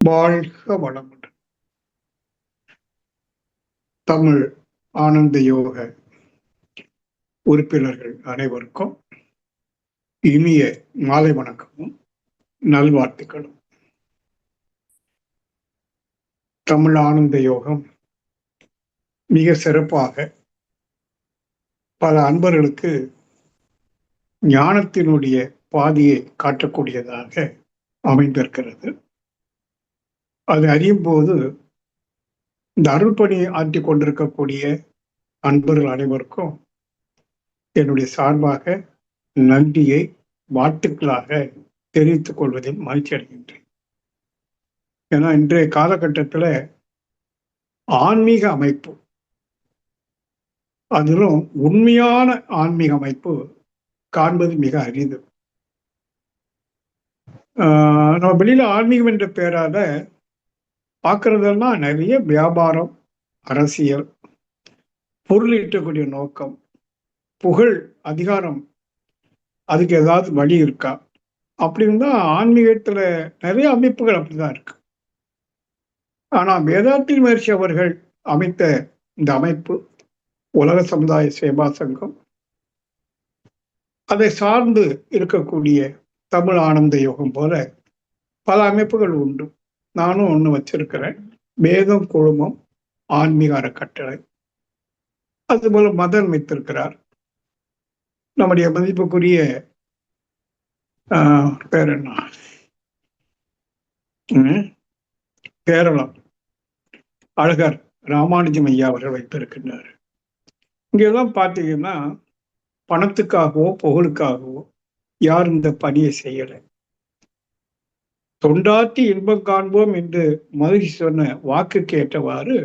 வாழ்க வளமுடன். தமிழ் ஆனந்த யோக உறுப்பினர்கள் அனைவருக்கும் இனிய மாலை வணக்கமும் நல்வாழ்த்துக்களும். தமிழ் ஆனந்த யோகம் மிக சிறப்பாக பல அன்பர்களுக்கு ஞானத்தினுடைய பாதையை காட்டக்கூடியதாக அமைந்திருக்கிறது. அது அறியும் போது இந்த அருள்பணி ஆற்றிக் கொண்டிருக்கக்கூடிய அன்பர்கள் அனைவருக்கும் என்னுடைய சார்பாக நன்றியை வாழ்த்துக்களாக தெரிவித்துக் கொள்வதில் மகிழ்ச்சி அடைகின்றேன். ஏன்னா இன்றைய காலகட்டத்தில் ஆன்மீக அமைப்பு, அதிலும் உண்மையான ஆன்மீக அமைப்பு காண்பது மிக அரிது. நம்ம வெளியில ஆன்மீகம் என்ற பெயரால பார்க்கறதெல்லாம் நிறைய வியாபாரம், அரசியல், பொருள் ஈட்டக்கூடிய நோக்கம், புகழ், அதிகாரம், அதுக்கு ஏதாவது வழி இருக்கா அப்படின்னு தான் ஆன்மீகத்துல நிறைய அமைப்புகள் அப்படிதான் இருக்கு. ஆனா வேதாந்தி மகரிஷி அவர்கள் அமைத்த இந்த அமைப்பு உலக சமுதாய சேவா சங்கம், அதை சார்ந்து இருக்கக்கூடிய தமிழ் ஆனந்த யோகம் போல பல அமைப்புகள் உண்டு. நானும் ஒன்று வச்சிருக்கிறேன், வேதம் குழுமம் ஆன்மீக அறக்கட்டளை. அதுபோல மதன் வைத்திருக்கிறார் நம்முடைய மதிப்புக்குரிய பேர் என்ன, கேரளம் அழகர் ராமானுஜம் ஐயா அவர்கள் வைத்திருக்கின்றார். இங்கெல்லாம் பார்த்தீங்கன்னா பணத்துக்காகவோ புகழுக்காகவோ யார் இந்த பணியை செய்யலை. தொண்டாற்றி இன்பம் காண்போம் என்று மகிழ்ச்சி சொன்ன வாக்குக்கு ஏற்றவாறு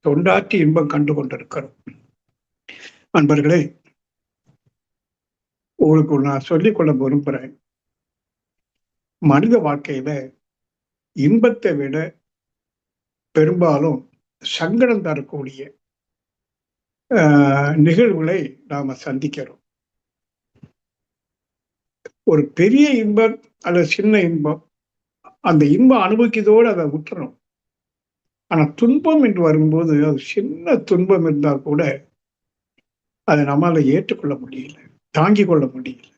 தொண்டாற்றி இன்பம் கண்டு கொண்டிருக்கிறோம். நண்பர்களே, உங்களுக்கு நான் சொல்லிக்கொள்ள விரும்புகிறேன், மனித வாழ்க்கையில இன்பத்தை விட பெரும்பாலும் சங்கடம் தரக்கூடிய நிகழ்வுகளை நாம சந்திக்கிறோம். ஒரு பெரிய இன்பம் அல்லது சின்ன இன்பம், அந்த இன்பம் அனுபவிக்கிறதோடு அதை விட்டுறோம். ஆனா துன்பம் என்று வரும்போது, அது சின்ன துன்பம் இருந்தால் கூட அதை நம்மளால ஏற்றுக்கொள்ள முடியல, தாங்கிக் கொள்ள முடியல.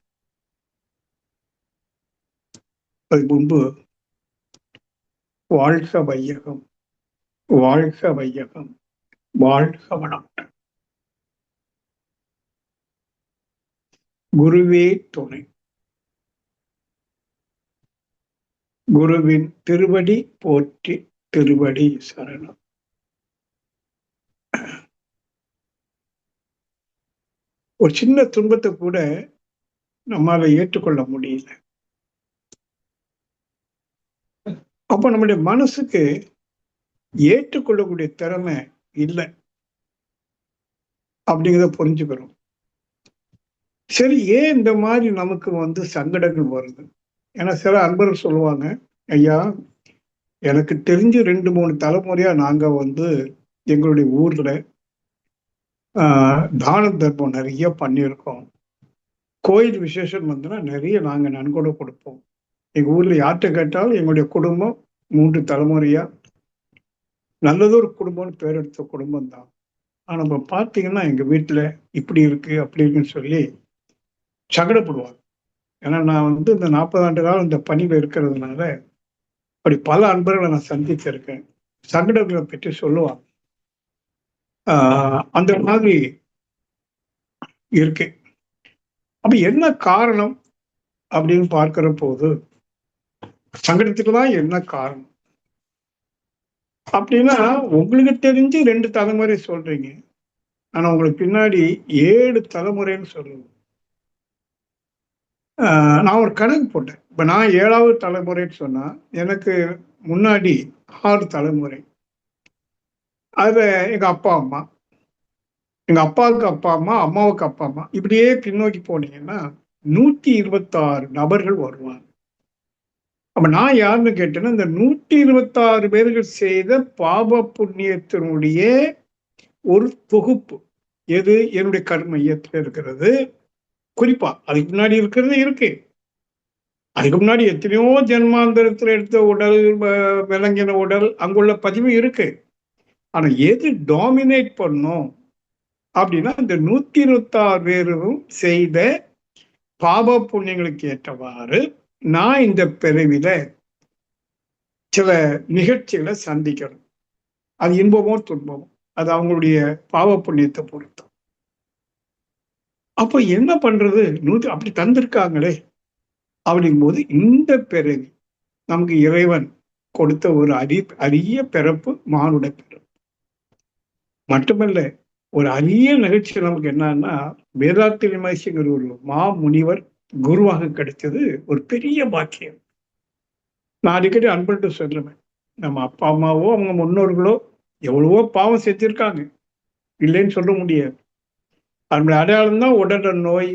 அது முன்பு வாழ்க வையகம், வாழ்க வையகம், வாழ்க வளமுடன், குருவே துணை, குருவின் திருவடி போற்றி, திருவடி சரணம். ஒரு சின்ன துன்பத்தை கூட நம்மால ஏற்றுக்கொள்ள முடியல. அப்ப நம்முடைய மனசுக்கு ஏற்றுக்கொள்ளக்கூடிய திறமை இல்லை அப்படிங்கிறத புரிஞ்சுக்கிறோம். சரி, ஏன் இந்த மாதிரி நமக்கு சங்கடங்கள் வருது? ஏன்னா சில அன்பர்கள் சொல்லுவாங்க, ஐயா எனக்கு தெரிஞ்சு 2-3 தலைமுறையா நாங்க எங்களுடைய ஊர்ல தான தர்மம் நிறைய பண்ணியிருக்கோம். கோயில் விசேஷம் நிறைய நாங்க நன்கொடை கொடுப்போம். எங்க ஊர்ல யார்கிட்ட கேட்டாலும் எங்களுடைய குடும்பம் 3 தலைமுறையா நல்லதொரு குடும்பம்னு பேர் எடுத்த குடும்பம் தான். ஆனா நம்ம பார்த்தீங்கன்னா எங்க வீட்டுல இப்படி இருக்கு அப்படி இருக்குன்னு சொல்லி சங்கடப்படுவாங்க. ஏன்னா நான் இந்த 40 ஆண்டு காலம் இந்த பணியில இருக்கிறதுனால அப்படி பல அன்பர்களை நான் சந்திச்சிருக்கேன். சங்கடங்களை பற்றி சொல்லுவாங்க. அந்த மாதிரி இருக்கு. அப்ப என்ன காரணம் அப்படின்னு பார்க்கிற போது, சங்கடத்துக்கு தான் என்ன காரணம் அப்படின்னா, உங்களுக்கு தெரிஞ்சு 2 தலைமுறை சொல்றீங்க, ஆனா உங்களுக்கு பின்னாடி 7 தலைமுறைன்னு சொல்லுங்க. நான் ஒரு கணக்கு போட்டேன். இப்ப நான் 7வது தலைமுறைன்னு சொன்னா எனக்கு முன்னாடி 6 தலைமுறை. அதுல எங்க அப்பா அம்மா, எங்க அப்பாவுக்கு அப்பா அம்மா, அம்மாவுக்கு அப்பா அம்மா, இப்படியே பின்னோக்கி போனீங்கன்னா 126 நபர்கள் வருவாங்க. அப்ப நான் யாருன்னு கேட்டேன்னா, இந்த 126 பேர்கள் செய்த பாப புண்ணியத்தினுடைய ஒரு தொகுப்பு. எது? என்னுடைய கர்ம மையத்தில் இருக்கிறது. குறிப்பா அதுக்கு முன்னாடி இருக்கிறது இருக்கு. அதுக்கு முன்னாடி எத்தனையோ ஜென்மாந்தரத்துல எடுத்த உடல், விலங்கின உடல், அங்குள்ள பதிவு இருக்கு. ஆனா எது டாமினேட் பண்ணும் அப்படின்னா, இந்த 126 பேரும் செய்த பாப புண்ணியங்களுக்கு ஏற்றவாறு நான் இந்த பிறவில சில நிகழ்ச்சிகளை சந்திக்கணும். அது இன்பமோ துன்பமோ, அது அவங்களுடைய பாவ புண்ணியத்தை பொறுத்து. அப்ப என்ன பண்றது? அப்படி தந்திருக்காங்களே அப்படிங்கும்போது, இந்த பிறவி நமக்கு இறைவன் கொடுத்த ஒரு அரிய பிறப்பு, மானுட பிறப்பு. மட்டுமல்ல, ஒரு அரிய நிகழ்ச்சி நமக்கு என்னன்னா, வேதாத்திரி மகர்ஷிங்கிற ஒரு முனிவர் குருவாக கிடைச்சது ஒரு பெரிய பாக்கியம். நான் அடிக்கடி அன்புட்டு சொல்லுவேன், நம்ம அப்பா அம்மாவோ அவங்க முன்னோர்களோ எவ்வளவோ பாவம் செஞ்சிருக்காங்க, இல்லைன்னு சொல்ல முடியாது. அதனுடைய அடையாளம் தான் உடல் நோய்,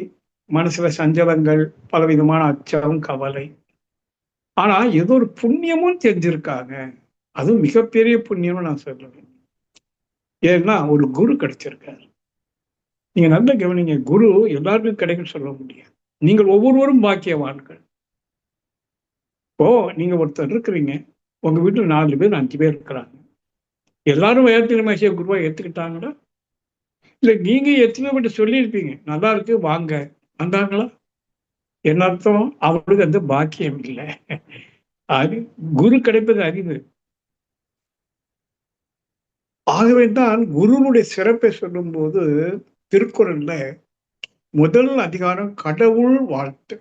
மனசுல சஞ்சலங்கள், பலவிதமான அச்சம், கவலை. ஆனா ஏதோ ஒரு புண்ணியமும் செஞ்சிருக்காங்க. அதுவும் மிகப்பெரிய புண்ணியம்னு நான் சொல்லுவேன். ஏன்னா ஒரு குரு கிடைச்சிருக்காரு. நீங்க நல்லா கவனிங்க, குரு எல்லாருக்கும் கிடைக்குன்னு சொல்ல முடியாது. நீங்கள் ஒவ்வொருவரும் பாக்கியவான்கள். இப்போ நீங்க ஒருத்தர் இருக்கிறீங்க, உங்க வீட்டுல 4 பேர் 5 பேர் இருக்கிறாங்க. எல்லாரும் வேதத்திரி மகர்ஷியை குருவா ஏத்துக்கிட்டாங்களா? இல்ல நீங்க எத்தனையோ பேர்ட்ட சொல்லியிருப்பீங்க, நல்லா இருக்கு வாங்க, வந்தாங்களா? என்ன அர்த்தம்? அவங்களுக்கு அந்த பாக்கியம் இல்லை. அது குரு கிடைப்பது அறிவு. ஆகவே தான் குருனுடைய சிறப்பை சொல்லும்போது திருக்குறள்ல முதல் அதிகாரம் கடவுள் வாழ்த்து.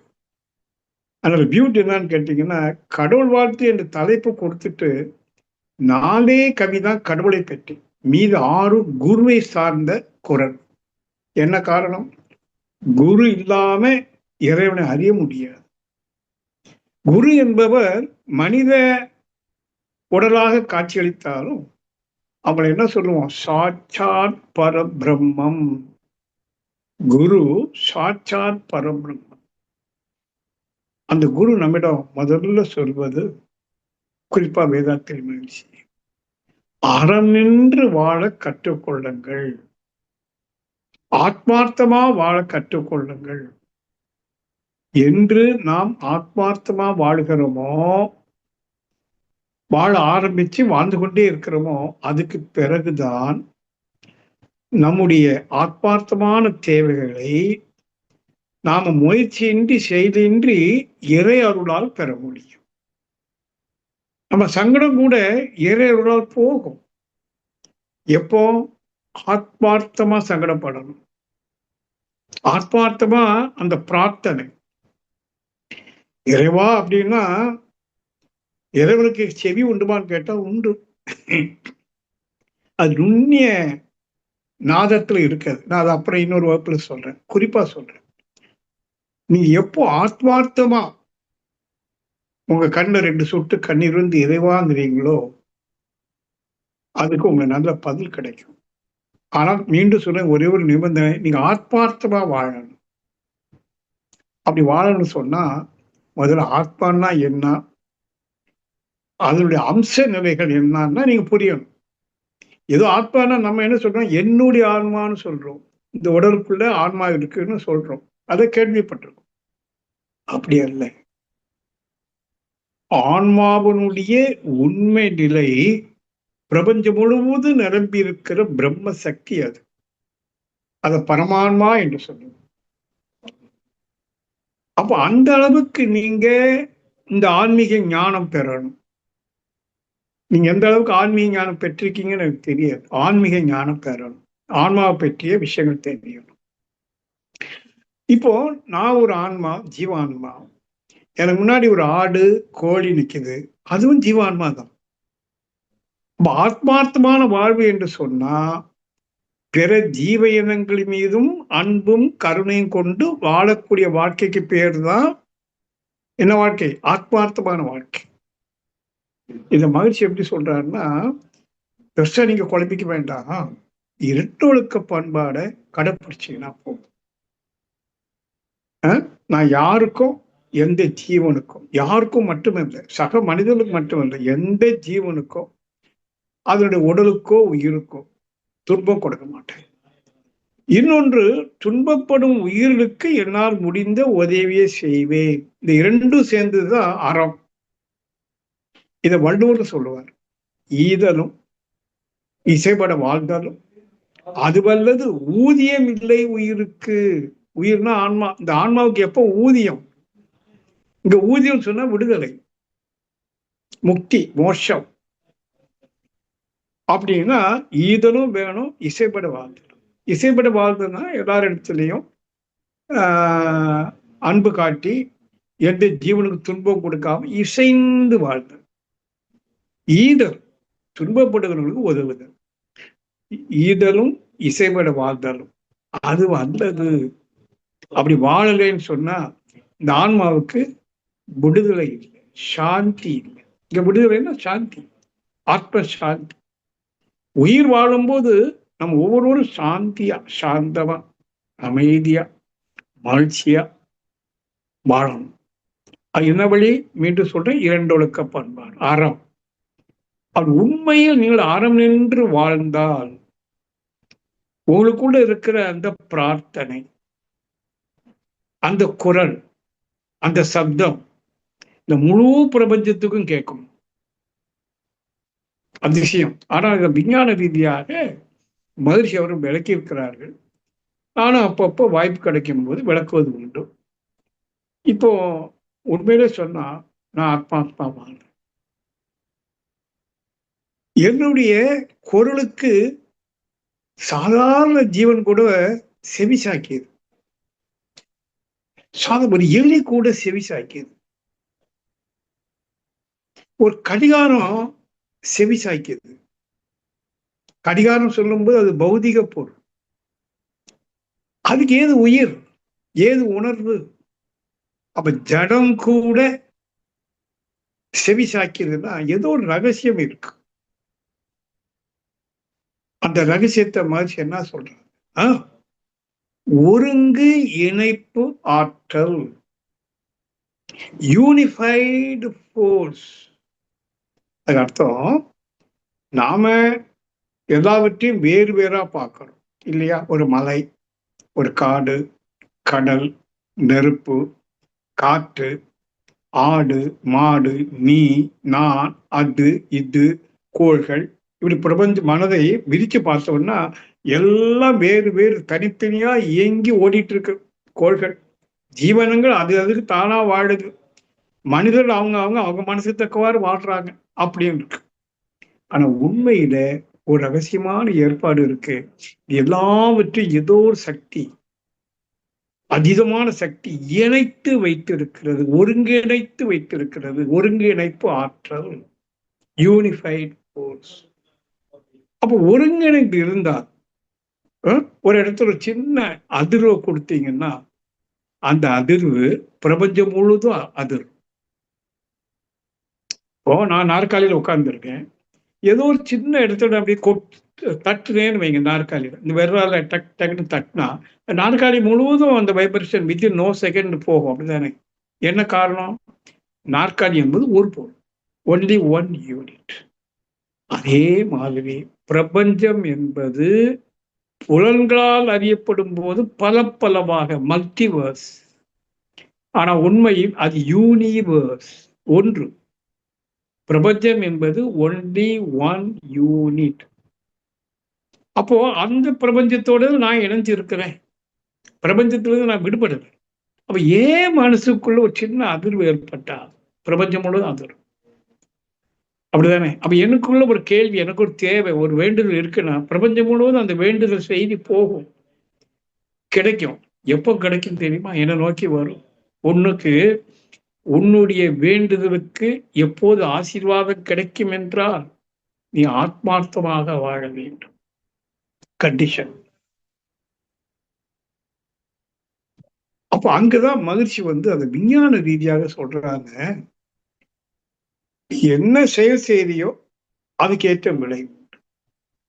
அதோட பியூட்டி என்னன்னு கேட்டீங்கன்னா, கடவுள் வாழ்த்து என்ற தலைப்பு கொடுத்துட்டு 4 கவிதான் கடவுளை பற்றி, மீது 6 குருவை சார்ந்த குறள். என்ன காரணம்? குரு இல்லாம இறைவனை அறிய முடியாது. குரு என்பவர் மனித உடலாக காட்சியளித்தாலும் அவங்களை என்ன சொல்லுவோம்? சாட்சாத் பரபிரம்மம். குரு சாட்சாத் பரபிரம்மம். அந்த குரு நம்மிடம் முதல்ல சொல்வது, குறிப்பா வேதாத்திரி மகிழ்ச்சி, அறம் நின்று வாழ கற்றுக்கொள்ளுங்கள், ஆத்மார்த்தமா வாழ கற்றுக்கொள்ளுங்கள். என்று நாம் ஆத்மார்த்தமா வாழ்கிறோமோ, வாழ ஆரம்பிச்சு வாழ்ந்து கொண்டே இருக்கிறோமோ, அதுக்கு பிறகுதான் நம்முடைய ஆத்மார்த்தமான தேவைகளை நாம முயற்சியின்றி செய்தின்றி இறை அருளால் பெற முடியும். நம்ம சங்கடம் கூட இறை அருளால் போகும். எப்போ? ஆத்மார்த்தமா சங்கடப்படணும், ஆத்மார்த்தமா அந்த பிரார்த்தனை. இறைவா அப்படின்னா இறைவனுக்கு செவி உண்டுமான்னு கேட்டா உண்டு. அது நுண்ணிய நாதத்துல இருக்காது. நான் அதை அப்புறம் இன்னொரு வகுப்புல சொல்றேன், குறிப்பா சொல்றேன். நீங்க எப்போ ஆத்மார்த்தமா உங்க கண்ணுல 2 சொட்டு கண்ணீர் வந்து இறைவாங்கிறீங்களோ, அதுக்கு உங்களுக்கு நல்ல பதில் கிடைக்கும். ஆனால் மீண்டும் சொல்ல ஒரே ஒரு நிபந்தனை, நீங்க ஆத்மார்த்தமா வாழணும். அப்படி வாழணும்னு சொன்னா முதல்ல ஆத்மான்னா என்ன, அதனுடைய அம்ச நிலைகள் என்னன்னா நீங்க புரியணும். ஏதோ ஆத்மானா நம்ம என்ன சொல்றோம்? என்னுடைய ஆன்மான்னு சொல்றோம். இந்த உடலுக்குள்ள ஆன்மா இருக்குன்னு சொல்றோம். அதை கேள்விப்பட்டிருக்கோம். அப்படி அல்ல. ஆன்மாவினுடைய உண்மை நிலை பிரபஞ்சம் முழுவதும் நிரம்பி இருக்கிற பிரம்ம சக்தி அது. அதை பரமான்மா என்று சொல்லுவோம். அப்ப அந்த அளவுக்கு நீங்க இந்த ஆன்மீக ஞானம் பெறணும். நீங்க எந்த அளவுக்கு ஆன்மீக ஞானம் பெற்றிருக்கீங்கன்னு எனக்கு தெரியாது. ஆன்மீக ஞானம் பெறணும், ஆன்மாவை பற்றிய விஷயங்கள் தெரியணும். இப்போ நான் ஒரு ஆன்மா, ஜீவான்மா. எனக்கு முன்னாடி ஒரு ஆடு, கோழி நிக்குது, அதுவும் ஜீவான்மா தான். ஆத்மார்த்தமான வாழ்வு என்று சொன்னா பிற ஜீவ இனங்கள் மீதும் அன்பும் கருணையும் கொண்டு வாழக்கூடிய வாழ்க்கைக்கு பேர் தான் என்ன வாழ்க்கை? ஆத்மார்த்தமான வாழ்க்கை. இந்த மகிழ்ச்சி எப்படி சொல்றாருன்னா, பெருசா நீங்க குழம்பிக்க வேண்டாம், இரட்டொழுக்க பண்பாடை கடைப்பிடிச்சீங்கன்னா போதும். நான் யாருக்கும், எந்த ஜீவனுக்கும், யாருக்கும் மட்டுமில்லை, சக மனிதனுக்கு மட்டுமில்லை, எந்த ஜீவனுக்கும் அதனுடைய உடலுக்கோ உயிருக்கோ துன்பம் கொடுக்க மாட்டேன். இன்னொன்று, துன்பப்படும் உயிர்களுக்கு என்னால் முடிந்த உதவியை செய்வேன். இந்த இரண்டும் சேர்ந்ததுதான் அறம். இதை வள்ளுவர் சொல்லுவார். ஈதலும் இசைபட வாழ்தலும் அதுவல்லது ஊதியம் இல்லை உயிருக்கு. உயிர்னா ஆன்மா. இந்த ஆன்மாவுக்கு எப்போ ஊதியம்? இங்க ஊதியம் சொன்னா விடுதலை, முக்தி, மோட்சம். அப்படின்னா ஈதலும் வேணும், இசைப்பட வாழ்தலும். இசைப்பட வாழ்தல்னா எல்லார் இடத்துலையும் அன்பு காட்டி எந்த ஜீவனுக்கு துன்பம் கொடுக்காம இசைந்து வாழ்தல். ஈதல் துன்பப்படுகிறவர்களுக்கு உதவுதல். ஈதலும் இசைப்பட வாழ்தலும் அது வல்லது. அப்படி வாழலைன்னு சொன்னா இந்த ஆன்மாவுக்கு விடுதலை இல்லை, சாந்தி இல்லை. இங்க விடுதலைன்னா சாந்தி, ஆத்ம சாந்தி. உயிர் வாழும்போது நம்ம ஒவ்வொருவரும் சாந்தியா, சாந்தமா, அமைதியா, மகிழ்ச்சியா வாழணும். அது என்ன வழி? மீண்டும் சொல்றேன், இரண்டொழுக்க பண்பாடு, அறம். அது உண்மையில் நீங்கள் அறம் நின்று வாழ்ந்தால் உங்களுக்குள்ள இருக்கிற அந்த பிரார்த்தனை, அந்த குரல், அந்த சப்தம் இந்த முழு பிரபஞ்சத்துக்கும் கேட்கும். அதிசயம். ஆனால் விஞ்ஞான ரீதியாக மகிழ்ச்சி அவரும் விளக்கி இருக்கிறார்கள். நானும் அப்பப்போ வாய்ப்பு கிடைக்கும் போது விளக்குவது உண்டு. இப்போ உண்மையிலே சொன்னா நான் ஆத்மாத்மா வாழ்றேன். என்னுடைய குரலுக்கு சாதாரண ஜீவன் கூட செவி சாக்கியது. ஒரு எலி கூட செவி சாக்கியது. ஒரு கடிகாரம் செவி சாய்க்குது. கடிகாரம் சொல்லும்போது அது பௌதிக பொருள். அதுக்கு ஏது உயிர், ஏது உணர்வு? அப்ப ஜடம் கூட செவி சாய்க்குதுன்னா ஏதோ ஒரு ரகசியம் இருக்கு. அந்த ரகசியத்தை மகிழ்ச்சி என்ன சொல்றாங்க? ஒருங்கு இணைப்பு ஆற்றல், யூனிஃபைடு ஃபோர்ஸ். அது அர்த்தம், நாம எல்லாவற்றையும் வேறு வேறா பார்க்கிறோம் இல்லையா? ஒரு மலை, ஒரு காடு, கடல், நெருப்பு, காற்று, ஆடு, மாடு, நீ, நான், அது, இது, கோள்கள், இப்படி பிரபஞ்ச மனதை விரிச்சு பார்த்தோம்னா எல்லாம் வேறு வேறு தனித்தனியா இயங்கி ஓடிட்டு இருக்கு. கோள்கள், ஜீவனங்கள் அது அதுக்கு தானா வாழுது. மனிதர்கள் அவங்க அவங்க அவங்க மனசு தக்கவாறு வாழ்றாங்க அப்படின்னு இருக்கு. ஆனா உண்மையில ஒரு ரகசியமான ஏற்பாடு இருக்கு. எல்லாவற்றையும் ஏதோ ஒரு சக்தி, அதீதமான சக்தி இணைத்து வைத்திருக்கிறது, ஒருங்கிணைத்து வைத்திருக்கிறது. ஒருங்கிணைப்பு ஆற்றல், யூனிஃபைட் ஃபோர்ஸ். அப்ப ஒருங்கிணைப்பு இருந்தால் ஒரு இடத்துல ஒரு சின்ன அதிர்வை கொடுத்தீங்கன்னா அந்த அதிர்வு பிரபஞ்சம் முழுதும் அதிர்வு. இப்போ நான் நாற்காலியில் உட்கார்ந்துருக்கேன், ஏதோ ஒரு சின்ன இடத்துல அப்படியே தட்டுனேன்னு வைங்க நாற்காலியில், இந்த விரலால டக் டக்குன்னு தட்டினா நாற்காலி முழுவதும் அந்த வைப்ரேஷன் வித்தின் நோ செகண்ட் போகும். அப்படிதானே? என்ன காரணம்? நாற்காலி என்பது ஒரு பொருள், ஒன்லி ஒன் யூனிட். அதே மாதிரி பிரபஞ்சம் என்பது புலன்களால் அறியப்படும் போது பல பலவாக மல்டிவர்ஸ். ஆனா உண்மையில் அது யூனிவர்ஸ், ஒன்று. பிரபஞ்சம் என்பது ஒன்லி ஒன் யூனிட். அப்போ அந்த பிரபஞ்சத்தோடு நான் இணைஞ்சு இருக்கிறேன், பிரபஞ்சத்திலிருந்து நான் விடுபடல. அப்ப ஏன் மனசுக்குள்ள ஒரு சின்ன அதிர்வு ஏற்பட்டா பிரபஞ்சம் முழுவதும் அதிர்வு. அப்படிதானே? அப்ப எனக்குள்ள ஒரு கேள்வி, எனக்கு ஒரு தேவை, ஒரு வேண்டுதல் இருக்குன்னா பிரபஞ்சம் முழுவதும் அந்த வேண்டுதல் செய்தி போகும், கிடைக்கும். எப்போ கிடைக்கும் தெரியுமா? என்னை நோக்கி வரும். உன்னுக்கு உன்னுடைய வேண்டுதலுக்கு எப்போது ஆசீர்வாதம் கிடைக்கும் என்றால் நீ ஆத்மார்த்தமாக வாழ வேண்டும். கண்டிஷன். அப்போ அங்கதான் மகிழ்ச்சி அந்த விஞ்ஞான ரீதியாக சொல்றாங்க, என்ன செயல் செய்தியோ அதுக்கேற்ற விளைவு.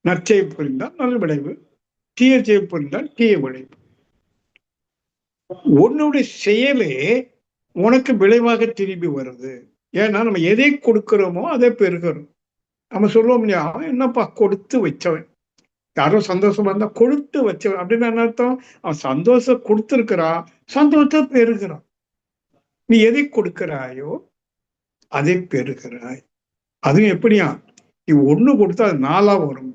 நற்செயல் புரிந்தால் நல்ல விளைவு, தீய செயல் புரிந்தால் தீய விளைவு. உன்னுடைய செயலே உனக்கு விளைவாக திரும்பி வருது. ஏன்னா நம்ம எதை கொடுக்கிறோமோ அதை பெறுகிறோம். நம்ம சொல்லுவோம் இல்லையா, என்னப்பா கொடுத்து வச்சவன், யாரும் சந்தோஷமா இருந்தா கொடுத்து வச்ச அப்படின்னு என்ன அர்த்தம்? அவன் சந்தோஷம் கொடுத்திருக்கிறான், சந்தோஷத்தை பெறுகிறான். நீ எதை கொடுக்கிறாயோ அதை பெறுகிறாய். அதுவும் எப்படியா? நீ 1 கொடுத்தா அது 4ஆ வரும்.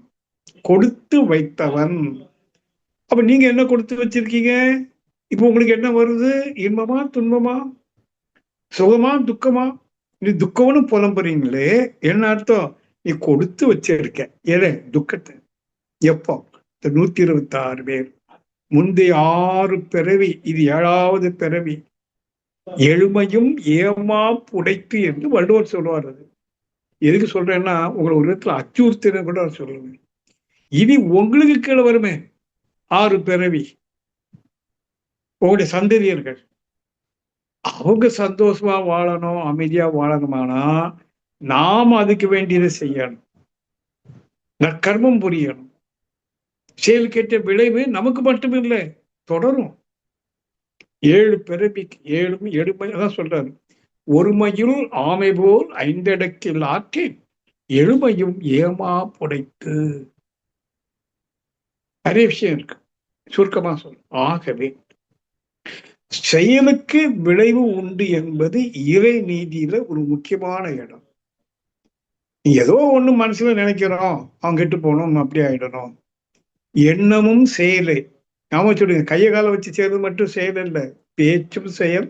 கொடுத்து வைத்தவன். அப்ப நீங்க என்ன கொடுத்து வச்சிருக்கீங்க? இப்ப உங்களுக்கு என்ன வருது? இன்பமா, துன்பமா, சுகமா, துக்கமா? நீ துக்கம்னு புலம்புறீங்களே, என்ன அர்த்தம்? நீ கொடுத்து வச்சிருக்க. எதை? துக்கத்தை. எப்போ? இந்த 126 பேர் முந்தைய 6 பிறவி, இது 7வது பிறவி. எழுமையும் ஏமா புடைத்து என்று வள்ளுவர் சொல்லுவார். அது எதுக்கு சொல்றேன்னா, உங்களை ஒரு விதத்துல அச்சுறுத்தின கூட சொல்லுவேன். இனி உங்களுக்கு கீழே வருமே 6 பிறவி, உங்களுடைய சந்ததியர்கள். அவங்க சந்தோஷமா வாழணும், அமைதியா வாழணுமானா நாம் அதுக்கு வேண்டியதை செய்யணும். நற்கர்மம் புரியணும். செயலுக்கேற்ற விளைவு நமக்கு மட்டுமில்லை, தொடரும். 7 பிறவிக்கு 7 எடுமை. அதான் சொல்றாரு, ஒருமையுள் ஆமை போல் 5 ஆற்றில் எழுமையும் ஏமா புடைத்து. நிறைய விஷயம் இருக்கு, சுருக்கமா சொல்ல. ஆகவே செயலுக்கு விளைவு உண்டு என்பது இறை நீதியில ஒரு முக்கியமான இடம். ஏதோ ஒண்ணு மனசுல நினைக்கிறோம், அவங்க கெட்டு போகணும், அப்படி ஆயிடணும். எண்ணமும் செயலே. நாம சொல்லுங்க, கையை காலை வச்சு செய்யறது மட்டும் செயல் இல்ல, பேச்சும் செயல்,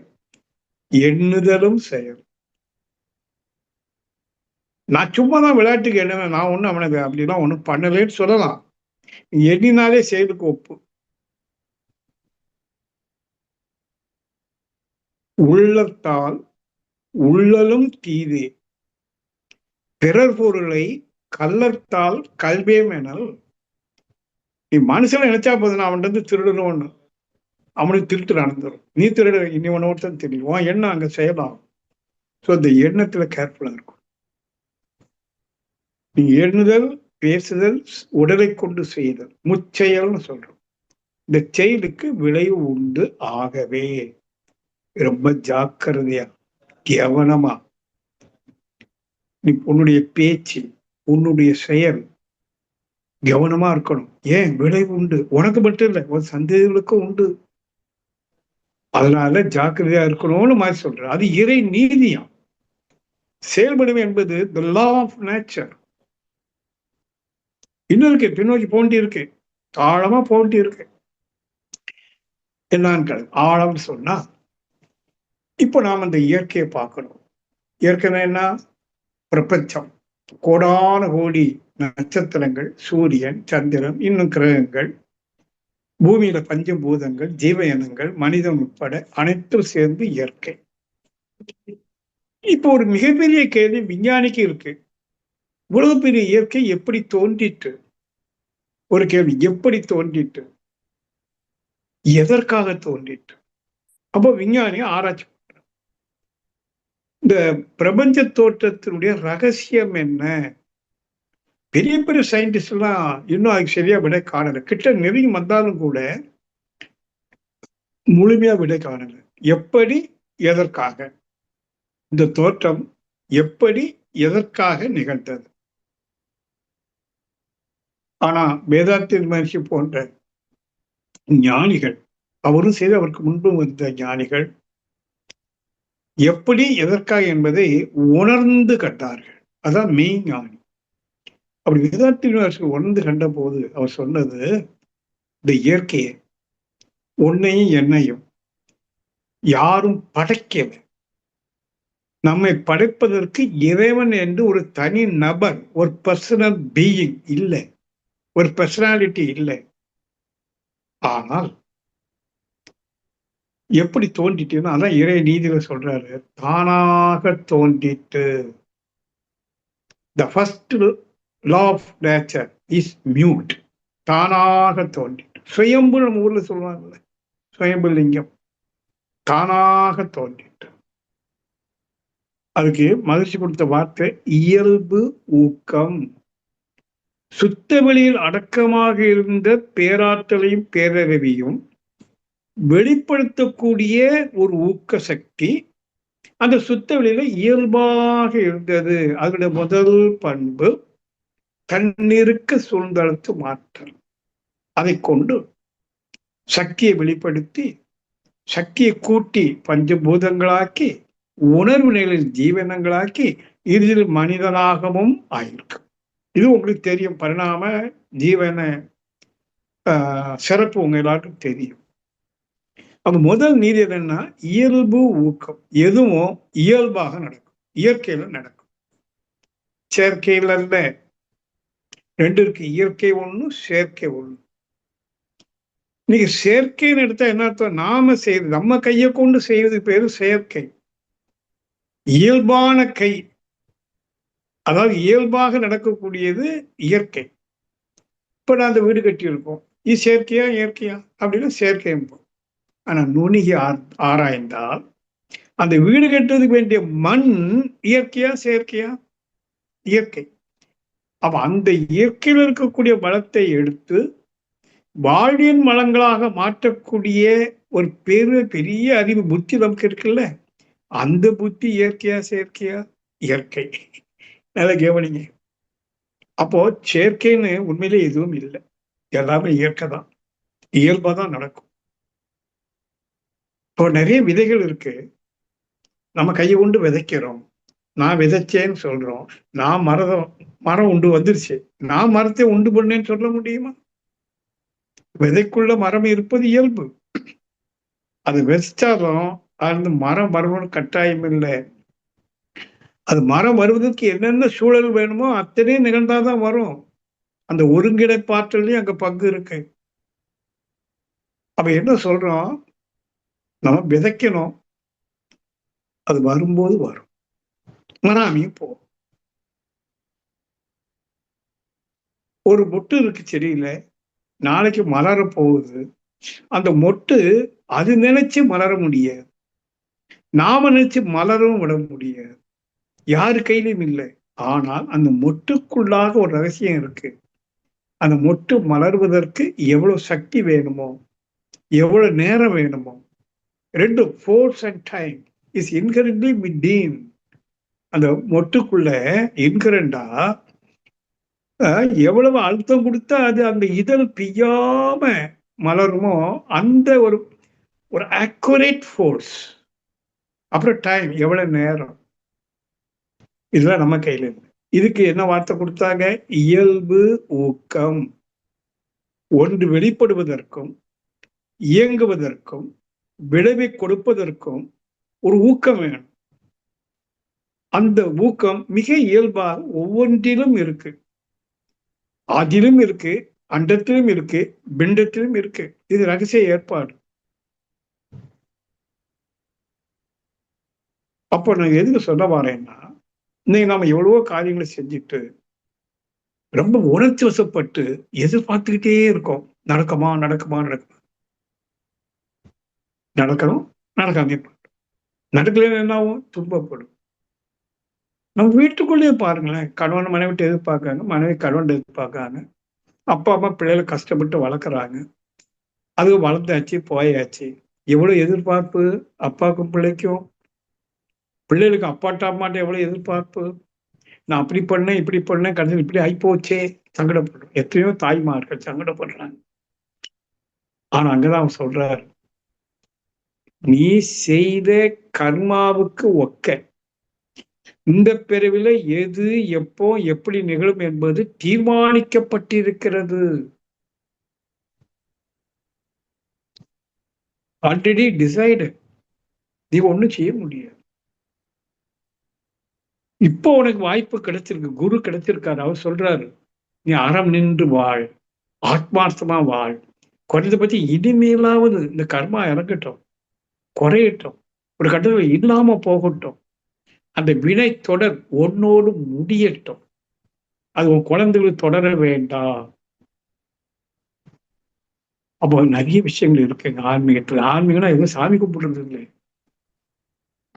எண்ணுதலும் செயல். நான் சும்மா தான் விளையாட்டுக்கு எண்ணுவேன், நான் ஒண்ணும் அவனை அப்படிலாம் ஒண்ணும் பண்ணலேன்னு சொல்லலாம். எண்ணினாலே செயலுக்கு ஒப்பு. உள்ளத்தால் உள்ளலும் தீதே, பிறர் பொருளை கள்ளத்தால் கல்வேமெனல். நீ மனுஷன் நினைச்சா போதும், நான் அவன் வந்து திருடணும்னு, அவனுக்கு திருட்டு நடந்துடும். நீ திருட, இனி ஒன்று ஒருத்தன் தெரியும், எண்ணம் அங்க செயலாகும். ஸோ இந்த எண்ணத்துல கேர்ஃபுல்லா இருக்கும். நீ எண்ணுதல், பேசுதல், உடலை கொண்டு செய்தல், முச்செயல்னு சொல்றோம். இந்த செயலுக்கு விளைவு உண்டு. ஆகவே ரொம்ப ஜாக்கிரதையா, கவனமா நீ உன்னுடைய பேச்சு, உன்னுடைய செயல் கவனமா இருக்கணும். ஏன்? விளைவு உண்டு. உனக்கு மட்டும் இல்லை, ஒரு சந்தேகங்களுக்கும் உண்டு. அதனால ஜாக்கிரதையா இருக்கணும்னு மாதிரி சொல்ற. அது இறை நீதியாம். செயல்படும் என்பது தி லா ஆஃப் நேச்சர். இன்னும் இருக்கு, பின்னோக்கி போண்டி இருக்கு, ஆழமா போண்டி இருக்கு. என்னன்னு ஆழம்னு சொன்னா, இப்போ நாம் அந்த இயற்கையை பார்க்கணும். இயற்கை என்ன? பிரபஞ்சம், கோடான கோடி நட்சத்திரங்கள், சூரியன், சந்திரன், இன்னும் கிரகங்கள், பூமியில பஞ்சபூதங்கள், ஜீவ இனங்கள், மனிதன் உட்பட அனைத்தும் சேர்ந்து இயற்கை. இப்போ ஒரு மிகப்பெரிய கேள்வி விஞ்ஞானிக்கு இருக்கு, இவ்வளவு பெரிய இயற்கை எப்படி தோன்றிட்டு? ஒரு கேள்வி, எப்படி தோன்றிட்டு, எதற்காக தோன்றிட்டு? அப்போ விஞ்ஞானி ஆராய்ச்சி பண்ற, இந்த பிரபஞ்ச தோற்றத்தினுடைய ரகசியம் என்ன? பெரிய பெரிய சயின்டிஸ்ட் எல்லாம் இன்னும் அதுக்கு சரியா விடை காணல. கிட்ட நெருங்கி வந்தாலும் கூட முழுமையா விடை காணல. எப்படி, எதற்காக இந்த தோற்றம், எப்படி, எதற்காக நிகழ்ந்தது? ஆனா வேதாந்தி மகர்ஷி போன்ற ஞானிகள், அவரும் சரி அவருக்கு முன்பு வந்த ஞானிகள் எப்படி, எதற்காக என்பதை உணர்ந்து கண்டார்கள். அதான் மெய் ஞானி. அப்படி வேதாந்தி மகர்ஷி உணர்ந்து கண்ட போது அவர் சொன்னது, இந்த இயற்கையை, உன்னையும் என்னையும் யாரும் படைக்கல. நம்மை படைப்பதற்கு இறைவன் என்று ஒரு தனி நபர், ஒரு பர்சனல் பீயிங் இல்லை, ஒரு பர்சனாலிட்டி இல்லை. ஆனால் எப்படி தோன்றிட்டுன்னா, அதான் இறை நீதியில சொல்றாரு, தானாக தோன்றிட்டு. The first law of nature is mute. தானாக தோன்றிட்டு. சுயம்பு நம்ம ஊர்ல சொல்லுவாங்கல்ல, சுயம்பு லிங்கம், தானாக தோன்றிட்டு. அதுக்கு மகிழ்ச்சி கொடுத்த வார்த்தை இயல்பு ஊக்கம். சுத்த வெளியில் அடக்கமாக இருந்த பேராற்றலையும் பேரறிவையும் வெளிப்படுத்தக்கூடிய ஒரு ஊக்க சக்தி அந்த சுத்த வெளியில இயல்பாக இருந்தது. அதோட முதல் பண்பு தன்னிருக்க சூழ்ந்தழுத்து மாற்றல். அதை கொண்டு சக்தியை வெளிப்படுத்தி, சக்தியை கூட்டி பஞ்சபூதங்களாக்கி, உணர்வு நிலையில் ஜீவனங்களாக்கி, இறுதியில் மனிதனாகவும் ஆயிருக்கு. இது உங்களுக்கு தெரியும். பரிணாம ஜீவன சிறப்பு உங்க எல்லாருக்கும் தெரியும். அப்ப முதல் நீதி என்னன்னா, இயல்பு ஊக்கம். எதுவும் இயல்பாக நடக்கும், இயற்கையில நடக்கும், செயற்கையில் அல்ல. ரெண்டு இருக்கு, இயற்கை ஒண்ணு, செயற்கை ஒண்ணு. நீங்க செயற்கைன்னு எடுத்தா என்ன அர்த்தம்? நாம செய்வது, நம்ம கையை கொண்டு செய்வது பேரு செயற்கை. இயல்பான கை, அதாவது இயல்பாக நடக்கக்கூடியது இயற்கை. இப்ப நான் அந்த வீடு கட்டியிருக்கோம், இது செயற்கையா இயற்கையா அப்படின்னா செயற்கை. ஆனா நுணுகி ஆராய்ந்தால் அந்த வீடு கட்டுறதுக்கு வேண்டிய மண் இயற்கையா செயற்கையா? இயற்கை. அப்ப அந்த இயற்கையில் இருக்கக்கூடிய வளத்தை எடுத்து வாழ்வின் வளங்களாக மாற்றக்கூடிய ஒரு பெரிய அறிவு புத்தி நமக்கு இருக்குல்ல, அந்த புத்தி இயற்கையா செயற்கையா? இயற்கை. நல்லா கவனிங்க. அப்போ செயற்கைன்னு உண்மையிலே எதுவும் இல்லை, எல்லாமே இயற்கை தான், இயல்பா தான் நடக்கும். இப்போ நிறைய விதைகள் இருக்கு, நம்ம கையை கொண்டு விதைக்கிறோம். நான் விதைச்சேன்னு சொல்றோம், நான் மரம் உண்டு வந்துருச்சு, நான் மரத்தை உண்டு பண்ணேன்னு சொல்ல முடியுமா? விதைக்குள்ள மரம் இருப்பது இயல்பு. அது விதைச்சாலும் அது மரம் வரணும்னு கட்டாயம் இல்லை. அது மரம் வருவதற்கு என்னென்ன சூழல் வேணுமோ அத்தனையும் நிகழ்ந்தாதான் வரும். அந்த ஒருங்கிணைப்பாற்றலையும் அங்க பங்கு இருக்கு. அப்ப என்ன சொல்றோம்? நம்ம விதைக்கணும், அது வரும்போது வரும், வராமையும் போ. ஒரு மொட்டு இருக்கு செடியில, நாளைக்கு மலர போகுது. அந்த மொட்டு அது நினைச்சு மலர முடியாது, நாம நினைச்சு மலரும் விட முடியாது, யாரு கையிலும் இல்லை. ஆனால் அந்த மொட்டுக்குள்ளாக ஒரு ரகசியம் இருக்கு. அந்த மொட்டு மலர்வதற்கு எவ்வளவு சக்தி வேணுமோ, எவ்வளவு நேரம் வேணுமோ, ரெண்டு force and time is inherently within. அந்த மொட்டுக்குள்ள இன்கரண்டா எவ்வளவு அழுத்தம் கொடுத்தா அது அந்த இதழ் பிய்யாம மலருமோ, அந்த ஒரு ஒரு அக்குரேட் ஃபோர்ஸ். அப்புறம் டைம், எவ்வளவு நேரம், இதெல்லாம் நம்ம கையில இருக்கு. இதுக்கு என்ன வார்த்தை கொடுத்தாங்க? இயல்பு ஊக்கம். ஒன்று வெளிப்படுவதற்கும் இயங்குவதற்கும் விளைவை கொடுப்பதற்கும் ஒரு ஊக்கம் வேணும். அந்த ஊக்கம் மிக இயல்பாக ஒவ்வொன்றிலும் இருக்கு. அதிலும் இருக்கு, அண்டத்திலும் இருக்கு, பிண்டத்திலும் இருக்கு. இது ரகசிய ஏற்பாடு. அப்போ நான் எதுக்கு சொல்ல வரேன்னா, இன்னைக்கு நாம எவ்வளவோ காரியங்களை செஞ்சுட்டு ரொம்ப உணர்ச்சி வசப்பட்டு எதிர்பார்த்துக்கிட்டே இருக்கோம், நடக்குமா நடக்குமா நடக்குமா. நடக்கணும், நடக்காம நடக்கலன்னு என்ன ஆகும்? துன்பப்படும். நம்ம வீட்டுக்குள்ளேயே பாருங்களேன், கணவன் மனைவிட்டு எதிர்பார்க்காங்க, மனைவி கணவன் எதிர்பார்க்காங்க, அப்பா அம்மா பிள்ளைகளை கஷ்டப்பட்டு வளர்க்குறாங்க, அது வளர்ந்தாச்சு போயாச்சு. எவ்வளவு எதிர்பார்ப்பு அப்பாவுக்கும் பிள்ளைக்கும், பிள்ளைகளுக்கு அப்பாட்ட அம்மாட்ட எவ்வளவு எதிர்பார்ப்பு. நான் அப்படி பண்ணேன் இப்படி பண்ணேன், கடைசியில் இப்படி ஆயிப்போச்சே, சங்கடப்படுறோம். எத்தனையோ தாய்மார்கள் சங்கடப்படுறாங்க. ஆனா அங்கதான் அவன் சொல்றாரு, நீ செய்த கர்மாவுக்கு ஒக்க இந்த பிறவில எது எப்போ எப்படி நிகழும் என்பது தீர்மானிக்கப்பட்டிருக்கிறது. Already decide. நீ ஒண்ணும் செய்ய முடியாது. இப்போ உனக்கு வாய்ப்பு கிடைச்சிருக்கு, குரு கிடைச்சிருக்காரு. அவர் சொல்றாரு, நீ அறம் நின்று வாழ், ஆத்மார்த்தமா வாழ். குறைந்த பத்தி இனிமேலாவது இந்த கர்மா இறங்கட்டும், குறையட்டும், ஒரு கட்டத்தில் இல்லாம போகட்டும், அந்த வினை தொடர் உன்னோடு முடியட்டும், அது உன் குழந்தைகளுக்கு தொடர வேண்டாம். அப்போ நிறைய விஷயங்கள் இருக்குங்க ஆன்மீகத்துல. ஆன்மீகம்னா எதுவும் சாமி கும்பிடுறது இல்லை,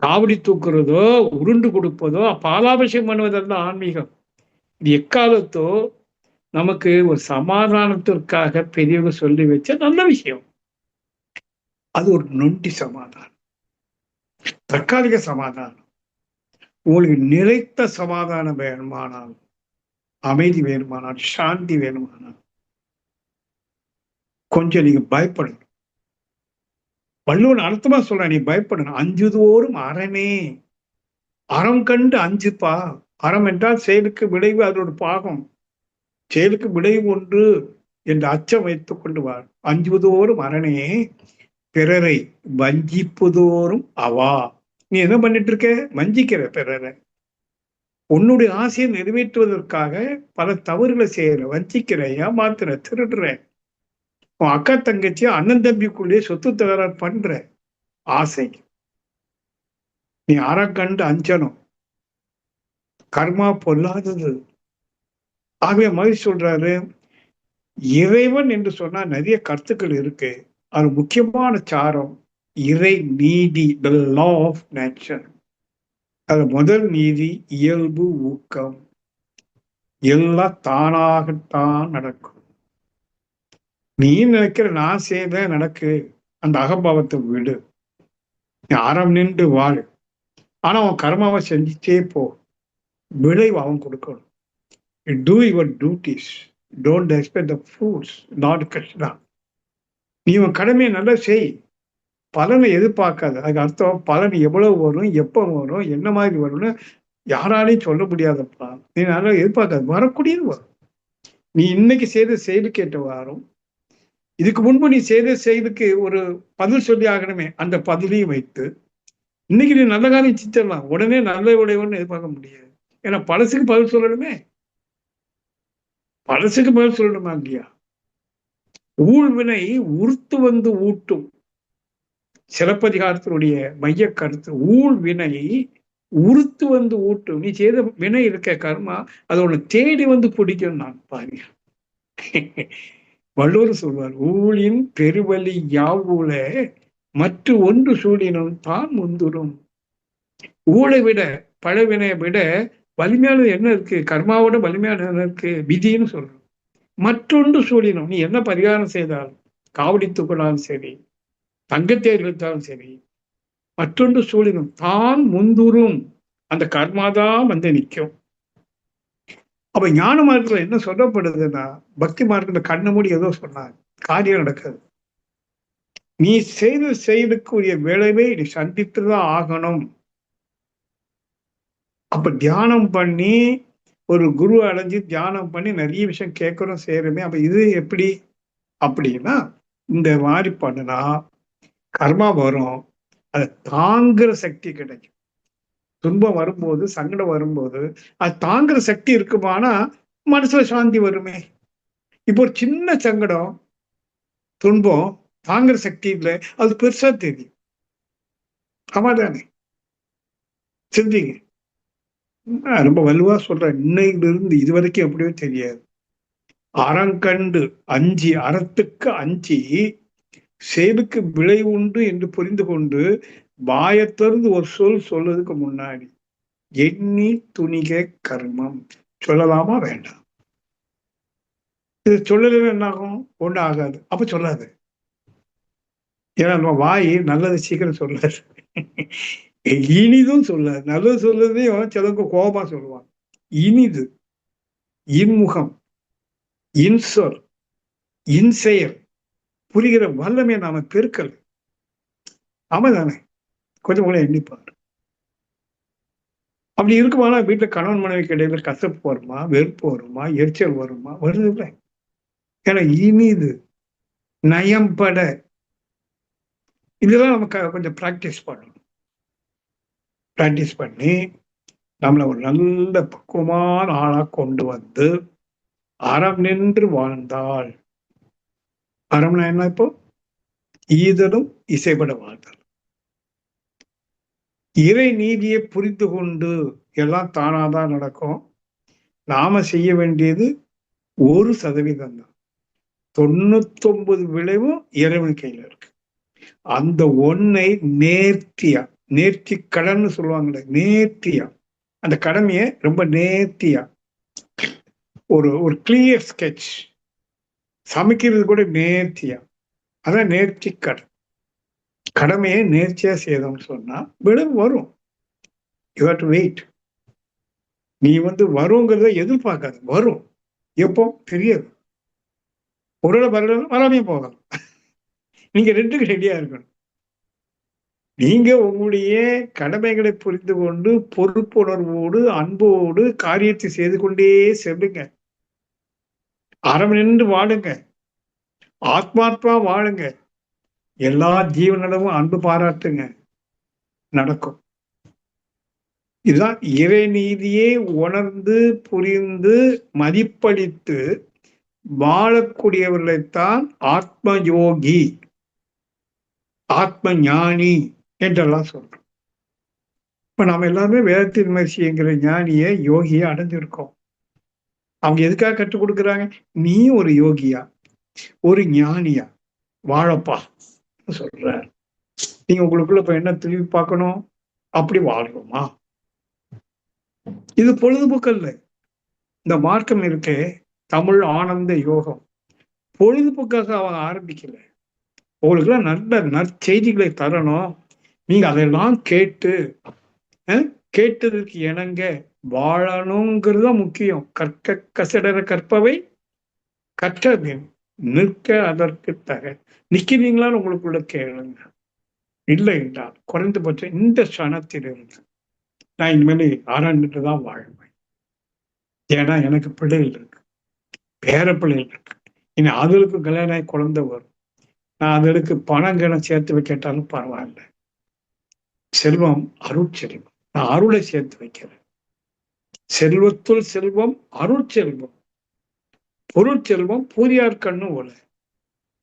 காவடி தூக்குறதோ உருண்டு கொடுப்பதோ பாலாபிஷேகம் பண்ணுவதெல்லாம் ஆன்மீகம். இது எக்காலத்தோ நமக்கு ஒரு சமாதானத்திற்காக பெரியவங்க சொல்லி வச்ச நல்ல விஷயம். அது ஒரு நொண்டி சமாதானம், தற்காலிக சமாதானம். உங்களுக்கு நிலைத்த சமாதானம் வேணுமானால், அமைதி வேணுமானால், சாந்தி வேணுமானால், கொஞ்சம் நீங்க பயப்படணும். வள்ளுவன் அர்த்தமா சொல்ற, நீ பயப்படணும். அஞ்சுதோறும் அரணே, அறம் கண்டு அஞ்சுப்பா. அறம் என்றால் செயலுக்கு விளைவு, அதோட பாகம். செயலுக்கு விளைவு ஒன்று என்று அச்சம் வைத்துக் கொண்டு வாழ். அஞ்சுவதோறும் அரணே, பிறரை வஞ்சிப்புதோறும் அவா. நீ என்ன பண்ணிட்டு இருக்க? வஞ்சிக்கிற பிறரை. உன்னுடைய ஆசையை நிறைவேற்றுவதற்காக பல தவறுகளை செய்யற, வஞ்சிக்கிற, ஏமாத்துற, திருடுற. உன் அக்கா தங்கச்சி அண்ணன் தம்பிக்குள்ளேயே சொத்து தகராறு பண்ற. ஆசை. நீ அறக்கண்டு அஞ்சனம். கர்மா பொல்லாதது. ஆகவே மகிழ்ச்சி சொல்றாரு, இறைவன் என்று சொன்னா நிறைய கருத்துக்கள் இருக்கு. அது முக்கியமான சாரம் இறை நீதி, த லா ஆஃப் நேச்சர். அது முதல் நீதி இயல்பு ஊக்கம். எல்லாம் தானாகத்தான் நடக்கும். நீ நினைக்கிற நான் செய்த நடக்கு, அந்த அகம்பாவத்தை விடு. நீ அறம் நின்று வாழ். ஆனா அவன் கர்மாவை செஞ்சுட்டே போ. விளைவு அவன் கொடுக்கணும். Do your duties. Don't expect the fruits. Lord Krishna. நீ உன் கடமையை நல்லா செய். பலனை எதிர்பார்க்காத. அதுக்கு அர்த்தம் பலன் எவ்வளவு வரும், எப்போ வரும், என்ன மாதிரி வரும்னு யாராலையும் சொல்ல முடியாதப்பா. நீ நல்லா எதிர்பார்க்காது, வரக்கூடியது வரும். நீ இன்னைக்கு செய்த செயலுக்கு ஏற்ற வரும். இதுக்கு முன்பு நீ செய்த செயலுக்கு ஒரு பதில் சொல்லி ஆகணுமே, அந்த பதிலையும் வைத்து இன்னைக்கு நீ நல்ல காரியம் செஞ்சிடலாம். உடனே நல்ல உடையவன்னு எதிர்பார்க்க முடியாது. ஏன்னா பழசுக்கு பதில் சொல்லணுமே. பழசுக்கு பதில் சொல்லணுமா இல்லையா? ஊழ்வினை உறுத்து வந்து ஊட்டும். சிலப்பதிகாரத்தினுடைய மைய கருத்து, ஊழ்வினை உறுத்து வந்து ஊட்டும். நீ செய்த வினை இருக்க கர்மா, அதை உன்னை தேடி வந்து பிடிக்கும். நான் பாருங்க, வள்ளுவர் சொல்வார், ஊழின் பெருவலி யாவூல மற்ற ஒன்று சூழினும் தான் முந்துரும். ஊழை விட, பழவினையை விட வலிமையானது என்ன இருக்கு? கர்மாவோட வலிமையானது என்ன இருக்கு? விதின்னு சொல்றோம். மற்றொன்று சூழினும், நீ என்ன பரிகாரம் செய்தாலும், காவடி தூக்கினாலும் சரி, தங்கத்தை இழுத்தாலும் சரி, மற்றொன்று சூழினும் தான் முந்துரும். அந்த கர்மாதான் வந்து நிற்கும். அப்ப ஞான மார்க்கத்துல என்ன சொல்லப்படுதுன்னா, பக்தி மார்க்கத்துல கண்ண மூடி ஏதோ சொன்னாங்க, காரியம் நடக்காது. நீ செய்த செயலுக்குரிய விளைவை நீ சந்தித்துதான் ஆகணும். அப்ப தியானம் பண்ணி ஒரு குரு அடைஞ்சு தியானம் பண்ணி நிறைய விஷயம் கேட்கறோம், செய்யறோமே. அப்ப இது எப்படி அப்படின்னா, இந்த மாதிரி பண்ணுனா கர்மா வரும், அதை தாங்குற சக்தி கிடைக்கும். துன்பம் வரும்போது, சங்கடம் வரும்போது அது தாங்குற சக்தி இருக்குமானா மனசுல சாந்தி வருமே. இப்போ ஒரு சின்ன சங்கடம், துன்பம் தாங்குற சக்தி இல்லை, அது பெருசா தெரியும். ஆமாதானே? சிந்திங்க. ரொம்ப வலுவா சொல்றேன், இன்னையிலிருந்து இது வரைக்கும் எப்படியோ தெரியாது. அறங்கண்டு அஞ்சி, அறத்துக்கு அஞ்சி செயலுக்கு விளை உண்டு என்று புரிந்து கொண்டு வாயத்திலிருந்து ஒரு சொல் சொல்றதுக்கு முன்னாடி எண்ணி துணிக கர்மம் சொல்லலாமா வேண்டாம்? இது சொல்லல என்ன ஆகும்? ஒண்ணு ஆகாது. அப்ப சொல்லாது. ஏன்னா நம்ம வாய் நல்லது சீக்கிரம் சொல்லாது, இனிதும் சொல்லாது. நல்லது சொல்றதையும் சிலருக்கு கோபமா சொல்லுவாங்க. இனிது, இன்முகம், இன்சொல், இன்செயல் புரிகிற வல்லமையை நாம பெருக்கல். ஆமாதானே? கொஞ்சம் கூட எண்ணிப்பாரு. அப்படி இருக்குமானா வீட்டுல கணவன் மனைவிக்கு இடையில கசப்பு வருமா, வெறுப்பு வருமா, எரிச்சல் வருமா? வருது இல்லை. ஏன்னா இனிது, நயம்பட, இதெல்லாம் நமக்கு கொஞ்சம் பிராக்டிஸ் பண்ணணும். பிராக்டிஸ் பண்ணி நம்மளை ஒரு நல்ல பக்குவமான ஆளா கொண்டு வந்து அறம் நின்று வாழ்ந்தால், அறம்னா என்ன? இப்போ ஈதலும் இசைப்பட வாழ்தல். இறை நீதியை புரிந்து கொண்டு எல்லாம் தானாதான் நடக்கும். நாம செய்ய வேண்டியது 1% தான். 99 விளைவும் இறைவன் கையில இருக்கு. அந்த ஒன்னை நேர்த்தியா, நேர்த்தி கடன்னு சொல்லுவாங்களே, நேர்த்தியா அந்த கடமையை ரொம்ப நேர்த்தியா, ஒரு ஒரு கிளியர் ஸ்கெட்ச். சமைக்கிறது கூட நேர்த்தியா, அதான் நேர்த்தி கடன். கடமையை நேர்ச்சியா செய்தோம்னு சொன்னா விளைவு வரும். You have to wait. நீ வருங்கிறத எதிர்பார்க்காது, வரும். எப்போ தெரியாது. ஒரு வராமையே போகலாம். நீங்க 2க்கு ரெடியா இருக்கணும். நீங்க உங்களுடைய கடமைகளை புரிந்து கொண்டு பொறுப்புணர்வோடு, அன்போடு காரியத்தை செய்து கொண்டே செல்லுங்க. அறம் நின்று வாழுங்க. ஆத்மார்த்தமா வாழுங்க. எல்லா ஜீவனிடமும் அன்பு பாராட்டுங்க. நடக்கும். இதுதான் இறைநீதியை உணர்ந்து, புரிந்து, மதிப்பளித்து வாழக்கூடியவர்களைத்தான் ஆத்ம யோகி, ஆத்ம ஞானி என்றெல்லாம் சொல்றோம். இப்ப நாம எல்லாருமே வேதத்தின் மகிழ்ச்சிங்கிற ஞானிய, யோகிய அடைஞ்சிருக்கோம். அவங்க எதுக்காக கற்றுக் கொடுக்குறாங்க? நீ ஒரு யோகியா, ஒரு ஞானியா வாழப்பா சொல்றார். நீங்க உங்களுக்குள்ள இப்ப என்ன தெளிவு பார்க்கணும்? அப்படி வாழ்றோமா? இது பொழுதுபோக்கு அல்ல. இந்த மார்க்கம் இருக்கே, தமிழ் ஆனந்த யோகம், பொழுதுபோக்காக அவங்க ஆரம்பிக்கல. உங்களுக்குலாம் நல்ல நற்செய்திகளை தரணும். நீங்க அதெல்லாம் கேட்டு கேட்டதற்கு இணங்க வாழணுங்கிறது தான் முக்கியம். கற்க கசடர கற்பவை கற்றது நிற்க அதற்கு தக. நிக்கிறீங்களான்னு உங்களுக்குள்ள கேளுங்க. இல்லை என்றால் குறைந்தபட்சம் இந்த சனத்திலிருந்து நான் இனிமேல் ஆராய்ந்துட்டு தான் வாழ்வேன். ஏன்னா எனக்கு பிள்ளைகள் இருக்கு, பேர பிள்ளைகள் இருக்கு. இனி அதுகளுக்கு கல்யாணம் குழந்தை வரும். நான் அதுகளுக்கு பணம் கிணம் சேர்த்து வைக்கட்டாலும் பரவாயில்ல. செல்வம் அருட்செல்வம். நான் அருளை சேர்த்து வைக்கிறேன். செல்வத்துள் செல்வம் அருட்செல்வம். பொருட்செல்வம் பூரியார் கண்ணு ஓல.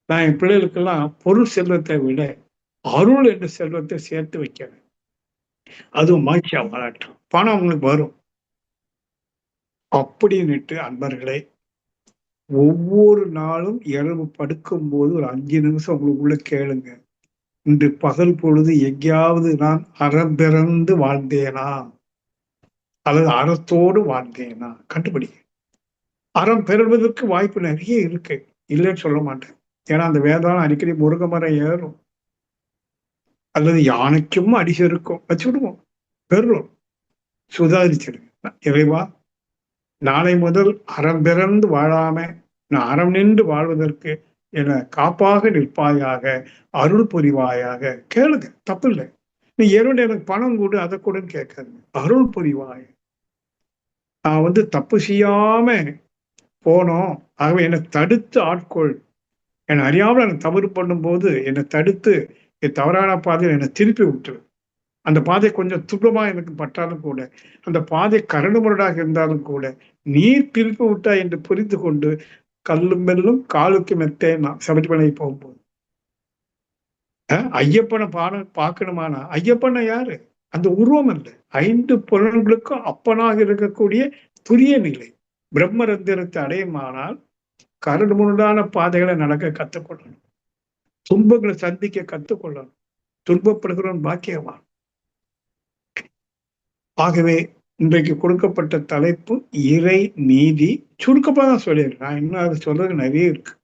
நான் என் பிள்ளைகளுக்கெல்லாம் பொருள் செல்வத்தை விட அருள் என்ற செல்வத்தை சேர்த்து வைக்கிறேன். அதுவும் மகிழ்ச்சியா வாழட்டும். பணம் உங்களுக்கு வரும். அப்படின்னுட்டு அன்பர்களே, ஒவ்வொரு நாளும் இரவு படுக்கும் போது ஒரு 5 நிமிஷம் உங்களுக்குள்ள கேளுங்க. இன்று பகல் பொழுது எங்கேயாவது நான் அறம் பிறந்து வாழ்ந்தேனா, அல்லது அறத்தோடு வாழ்ந்தேனா கண்டுபிடிங்க. அறம் பெறுவதற்கு வாய்ப்பு நிறைய இருக்கு, இல்லைன்னு சொல்ல மாட்டேன். ஏன்னா அந்த வேதாளம் அடிக்கடி முருங்கை மரம் ஏறும், அல்லது யானைக்கும் அடிசருக்கும் வச்சு விடுவோம், பெறும். சுதாரிச்சிருங்க. இறைவா, நாளை முதல் அறம் பிறந்து வாழாம நான் அறம் நின்று வாழ்வதற்கு என காப்பாக நிற்பாயாக, அருள் புரிவாயாக. கேளுங்க, தப்பு இல்லை. நீ ஏறோட எனக்கு பணம் கொடு, அதை கொடுன்னு கேட்காதுங்க. அருள் புரிவாய. நான் தப்பு செய்யாம போனோம், ஆகவே என்னை தடுத்து ஆட்கொள். என்னை அறியாமல் எனக்கு தவறு பண்ணும்போது என்னை தடுத்து என் தவறான பாதையில் என்னை திருப்பி விட்டுரு. அந்த பாதை கொஞ்சம் துன்பமா எனக்கு பட்டாலும் கூட, அந்த பாதை கரடு முரடாக இருந்தாலும் கூட, நீர் திருப்பி விட்டா என்று புரிந்து கொண்டு கல்லும் மெல்லும் காலுக்கு மெத்தேன் சபரிமலை போகும்போது ஐயப்பனை பார்க்கணுமானா, ஐயப்பனை யாரு? அந்த உருவம் அல்ல, 5 புலன்களுக்கும் அப்பனாக இருக்கக்கூடிய துரிய நிலை பிரம்மரந்திரத்தை அடையுமானால் கரடு முரடான பாதைகளை நடக்க கத்துக்கொள்ளணும், துன்பங்களை சந்திக்க கத்துக்கொள்ளணும். துன்பப்படுகிறவன் பாக்கியவான். ஆகவே இன்றைக்கு கொடுக்கப்பட்ட தலைப்பு இறை நீதி. சுருக்கமாக தான் சொல்லியிருக்கேன். நான் இன்னும் அதை சொல்றது நிறைய இருக்கு.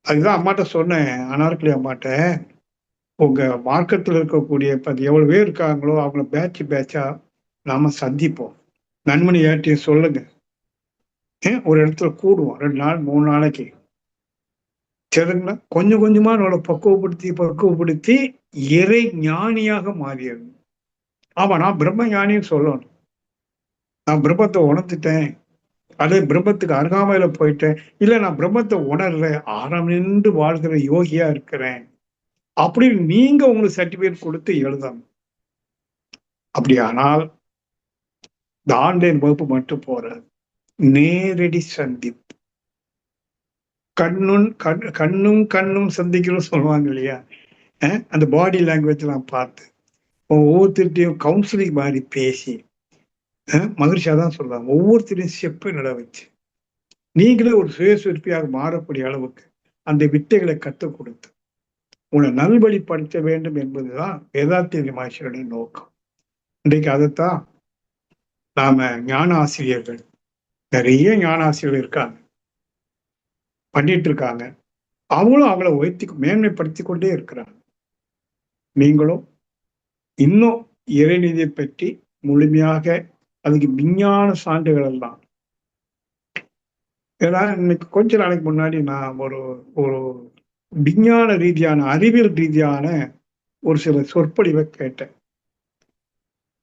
அதுதான் அம்மாட்ட சொன்னேன், அனார்கலி அம்மாட்ட, உங்க மார்க்கத்தில் இருக்கக்கூடிய எவ்வளவு பேர் இருக்காங்களோ அவங்கள பேட்சா நாம சந்திப்போம். நன்மணி ஏற்றிய சொல்லுங்க, ஒரு இடத்துல கூடுவோம் 2 நாள் 3 நாளைக்கு. சரிங்களா? கொஞ்சம் கொஞ்சமா நம்மளை பக்குவப்படுத்தி இறை ஞானியாக மாறியது. ஆமா, நான் பிரம்ம ஞானின்னு சொல்லணும். நான் பிரம்மத்தை உணர்ந்துட்டேன், அதே பிரம்மத்துக்கு அருகாமையில போயிட்டேன், இல்ல நான் பிரம்மத்தை உணர்றேன், ஆறாம் நின்று வாழ்கிற யோகியா இருக்கிறேன் அப்படின்னு நீங்க உங்களுக்கு சர்டிபிகேட் கொடுத்து எழுதணும். அப்படியானால் இந்த ஆன்லைன் வகுப்பு மட்டும் போறாது, நேரடி சந்திப்பு. கண்ணும் கண்ணும் சந்திக்கணும் சொல்லுவாங்க இல்லையா? அந்த பாடி லாங்குவேஜ் எல்லாம் பார்த்து ஒவ்வொருத்தருட்டையும் கவுன்சிலிங் மாதிரி பேசி, மகிழ்ச்சியா தான் சொல்றாங்க, ஒவ்வொருத்தரையும் செப்பு நட வச்சு நீங்களே ஒரு சுயசுற்பியாக மாறக்கூடிய அளவுக்கு அந்த வித்தைகளை கற்றுக் கொடுத்து உங்களை நல்வழிப்படுத்த வேண்டும் என்பதுதான் வேதாத்திரி மகேஸ்வரனுடைய நோக்கம். இன்றைக்கு அதைத்தான் நாம ஞான ஆசிரியர்கள், நிறைய ஞான ஆசிரியர்கள் இருக்காங்க, பண்ணிட்டு இருக்காங்க. அவங்களும் அவங்கள மேன்மைப்படுத்தி கொண்டே இருக்கிறாங்க. நீங்களும் இன்னும் இறைநிதியை பற்றி முழுமையாக, அதுக்கு விஞ்ஞான சான்றுகள் எல்லாம். ஏன்னா இன்னைக்கு கொஞ்ச நாளைக்கு முன்னாடி நான் ஒரு விஞ்ஞான ரீதியான, அறிவியல் ரீதியான ஒரு சில சொற்பொழிவை கேட்டேன்.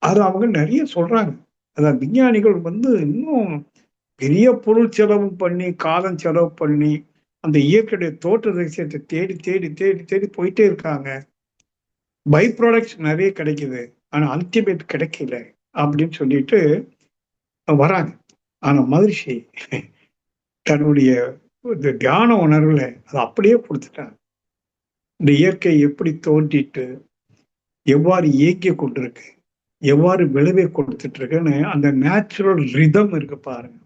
அது அவங்க நிறைய சொல்றாங்க. அதான் விஞ்ஞானிகள் இன்னும் பெரிய பொருள் செலவு பண்ணி, காலம் செலவு பண்ணி, அந்த இயற்கையுடைய தோற்ற ரகசியத்தை தேடி தேடி தேடி தேடி போயிட்டே இருக்காங்க. பை ப்ராடக்ட்ஸ் நிறைய கிடைக்குது. ஆனா அல்டிமேட் கிடைக்கல அப்படின்னு சொல்லிட்டு வராங்க. ஆனா மகரிஷி தன்னுடைய இந்த தியான உணர்வுல அதை அப்படியே கொடுத்துட்டாங்க. இந்த இயற்கை எப்படி தோன்றிட்டு எவ்வாறு இயக்கி கொண்டிருக்கு, எவ்வாறு விளைவை கொடுத்துட்டு இருக்குன்னு அந்த நேச்சுரல் ரிதம் இருக்கு பாருங்க.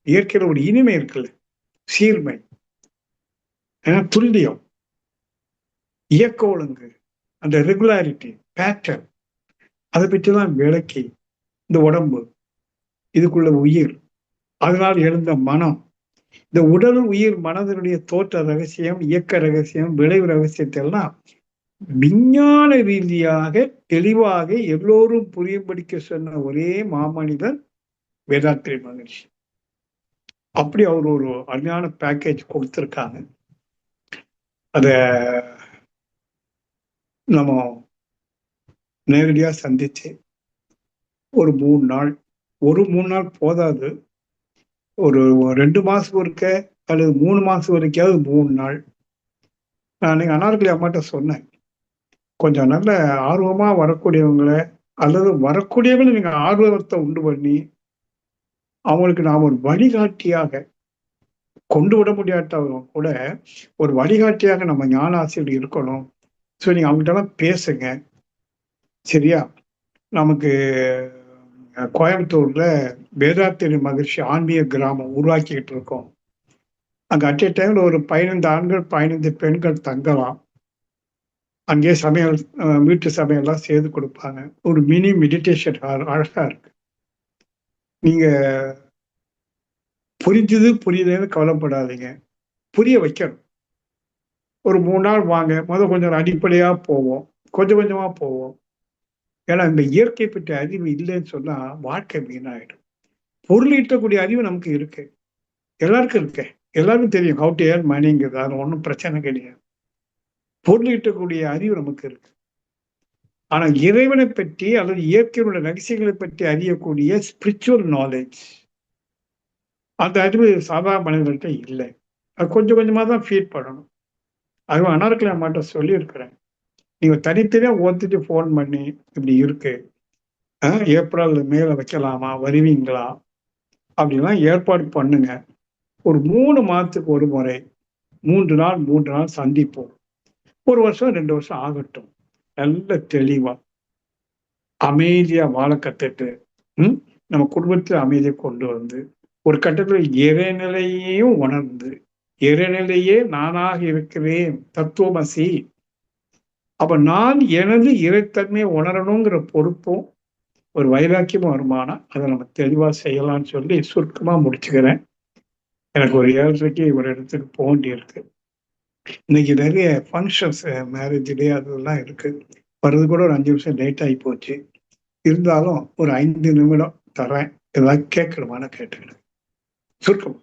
இயற்கையில ஒரு இனிமை இருக்குல்ல, சீர்மை, துல்லியம், இயக்க ஒழுங்கு, அந்த ரெகுலாரிட்டி, பேட்டர்ன், அதை பற்றிலாம் விளக்கி இந்த உடம்பு, இதுக்குள்ள உயிர், அதனால் எழுந்த மனம், இந்த உடல் உயிர் மனதனுடைய தோற்ற ரகசியம், இயக்க ரகசியம், விளைவு ரகசியத்தை எல்லாம் விஞ்ஞான ரீதியாக தெளிவாக எல்லோரும் புரியும்படிக்க சொன்ன ஒரே மாமனிதர் வேதாத்ரி மகரிஷி. அப்படி அவர் ஒரு அருமையான பேக்கேஜ் கொடுத்திருக்காங்க. அத நம்ம நேரடியா சந்திச்சு ஒரு 3 நாள், 3 நாள் போதாது, ஒரு 2 மாசம் ஒருக்க அல்லது 3 மாசம் வரைக்காவது 3 நாள். நான் அனார்கலி அம்மாட்ட சொன்னேன், கொஞ்சம் நல்ல ஆர்வமா வரக்கூடியவங்களை அல்லது வரக்கூடியவங்களை நீங்க ஆர்வத்தை உண்டு பண்ணி அவங்களுக்கு நாம் ஒரு வழிகாட்டியாக கொண்டு விட முடியாட்டாலும் கூட ஒரு வழிகாட்டியாக நம்ம ஞான ஆசிரியர் இருக்கணும். ஸோ நீங்க அவங்ககிட்ட பேசுங்க, சரியா? நமக்கு கோயம்புத்தூர்ல வேதாத்திரி மகரிஷி ஆன்மீக கிராமம் உருவாக்கிக்கிட்டு இருக்கோம். அங்க அட் எ டைம்ல ஒரு 15 ஆண்கள் 15 பெண்கள் தங்கலாம். அங்கேயே சமையல், வீட்டு சமையல்லாம் செய்து கொடுப்பாங்க. ஒரு மினி மெடிடேஷன் அழகா இருக்கு. நீங்க புரிஞ்சுது புரியுதுன்னு கவலைப்படாதீங்க, புரிய வைக்கணும். ஒரு 3 நாள் வாங்க. கொஞ்சம் அடிப்படையா போவோம், கொஞ்சம் கொஞ்சமா போவோம். ஏன்னா இந்த இயற்கை பற்றிய அறிவு இல்லைன்னு சொன்னா வாழ்க்கை வீணாயிடும். பொருள் ஈட்டக்கூடிய அறிவு நமக்கு இருக்கு, எல்லாருக்கும் இருக்கு, எல்லாருக்கும் தெரியும் ஹவு டு ஏர்ன் மணிங்கிறது. அது ஒன்றும் பிரச்சனை கிடையாது. பொருள் ஈட்டக்கூடிய அறிவு நமக்கு இருக்கு. ஆனா இறைவனை பற்றி அல்லது இயற்கையுடைய ரகசியங்களை பற்றி அறியக்கூடிய ஸ்பிரிச்சுவல் நாலேஜ், அந்த அறிவு சாதாரண மனிதர்கள்ட்ட இல்லை. அது கொஞ்சம் கொஞ்சமா தான் ஃபீட் பண்ணணும். அதுவும் அனார்கலி அம்மாட்ட சொல்லியிருக்கிறேன், நீங்க தனித்தனியா ஒருத்தட்டு ஃபோன் பண்ணி இப்படி இருக்கு, ஏப்ரல் மேல வைக்கலாமா, வருவீங்களா அப்படின்லாம் ஏற்பாடு பண்ணுங்க. ஒரு 3 மாதத்துக்கு ஒரு முறை 3 நாள் சந்திப்போம். 1 வருஷம் 2 வருஷம் ஆகட்டும். நல்ல தெளிவா அமைதியா வாழ கத்துட்டு நம்ம குடும்பத்துல அமைதியை கொண்டு வந்து ஒரு கட்டத்தில் இறைநிலையையும் உணர்ந்து, இறைநிலையே நானாக இருக்கிறேன் தத்துவமசி, அப்ப நான் எனது இறைத்தன்மையை உணரணுங்கிற பொறுப்பும் ஒரு வைராக்கியமும் வருமானா அதை நம்ம தெளிவா செய்யலாம்னு சொல்லி சுருக்கமா முடிச்சுக்கிறேன். எனக்கு ஒரு 7:30க்கு ஒரு இடத்துக்கு போக வேண்டியிருக்கு. இன்னைக்கு நிறைய ஃபங்க்ஷன்ஸ், மேரேஜ் டே அதெல்லாம் இருக்கு. வர்றது கூட ஒரு 5 நிமிஷம் லேட் ஆகி போச்சு. இருந்தாலும் ஒரு 5 நிமிடம் தரேன், ஏதாவது கேட்கணுமான்னு கேட்டுக்கிறேன் சுருக்கம்.